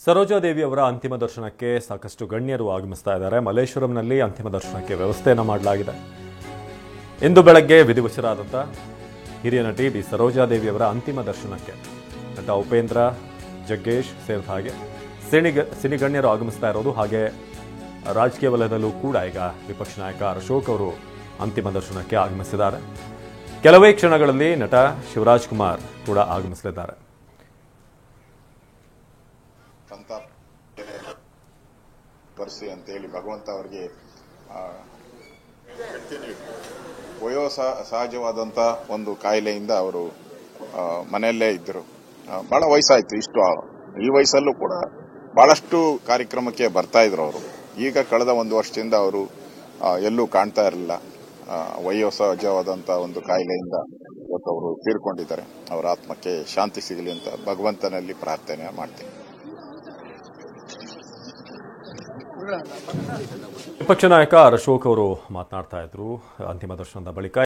ಸರೋಜಾದೇವಿ ಅವರ ಅಂತಿಮ ದರ್ಶನಕ್ಕೆ ಸಾಕಷ್ಟು ಗಣ್ಯರು ಆಗಮಿಸ್ತಾ ಇದ್ದಾರೆ. ಮಲ್ಲೇಶ್ವರಂನಲ್ಲಿ ಅಂತಿಮ ದರ್ಶನಕ್ಕೆ ವ್ಯವಸ್ಥೆಯನ್ನು ಮಾಡಲಾಗಿದೆ. ಇಂದು ಬೆಳಗ್ಗೆ ವಿಧಿವಶರಾದಂಥ ಹಿರಿಯ ನಟಿ ಬಿ ಸರೋಜಾದೇವಿ ಅವರ ಅಂತಿಮ ದರ್ಶನಕ್ಕೆ ನಟ ಉಪೇಂದ್ರ, ಜಗ್ಗೇಶ್ ಸೇರಿದ ಹಾಗೆ ಸಿನಿಗಣ್ಯರು ಆಗಮಿಸ್ತಾ ಇರೋದು. ಹಾಗೆ ರಾಜಕೀಯ ವಲಯದಲ್ಲೂ ಕೂಡ ಈಗ ವಿಪಕ್ಷ ನಾಯಕ ಅಶೋಕ್ ಅವರು ಅಂತಿಮ ದರ್ಶನಕ್ಕೆ ಆಗಮಿಸಿದ್ದಾರೆ. ಕೆಲವೇ ಕ್ಷಣಗಳಲ್ಲಿ ನಟ ಶಿವರಾಜ್ ಕುಮಾರ್ ಕೂಡ ಆಗಮಿಸಲಿದ್ದಾರೆ. ಬರ್ಸಿ ಅಂತೇಳಿ ಭಗವಂತ ಅವರಿಗೆ ಸಹಜವಾದಂಥ ಒಂದು ಕಾಯಿಲೆಯಿಂದ ಅವರು ಮನೆಯಲ್ಲೇ ಇದ್ದರು. ಬಹಳ ವಯಸ್ಸಾಯ್ತು. ಈ ವಯಸ್ಸಲ್ಲೂ ಕೂಡ ಬಹಳಷ್ಟು ಕಾರ್ಯಕ್ರಮಕ್ಕೆ ಬರ್ತಾ ಇದ್ರು ಅವರು. ಈಗ ಕಳೆದ ಒಂದು ವರ್ಷದಿಂದ ಅವರು ಎಲ್ಲೂ ಕಾಣ್ತಾ ಇರಲಿಲ್ಲ. ವಯೋಸಹಜವಾದಂಥ ಒಂದು ಕಾಯಿಲೆಯಿಂದ ಇವತ್ತು ಅವರು ತೀರ್ಕೊಂಡಿದ್ದಾರೆ. ಅವರ ಆತ್ಮಕ್ಕೆ ಶಾಂತಿ ಸಿಗಲಿ ಅಂತ ಭಗವಂತನಲ್ಲಿ ಪ್ರಾರ್ಥನೆ ಮಾಡ್ತೀನಿ. ವಿಪಕ್ಷ ನಾಯಕ ಅಶೋಕ್ ಅವರು ಮಾತನಾಡ್ತಾ ಇದ್ರು ಅಂತಿಮ ದರ್ಶನದ ಬಳಿಕ.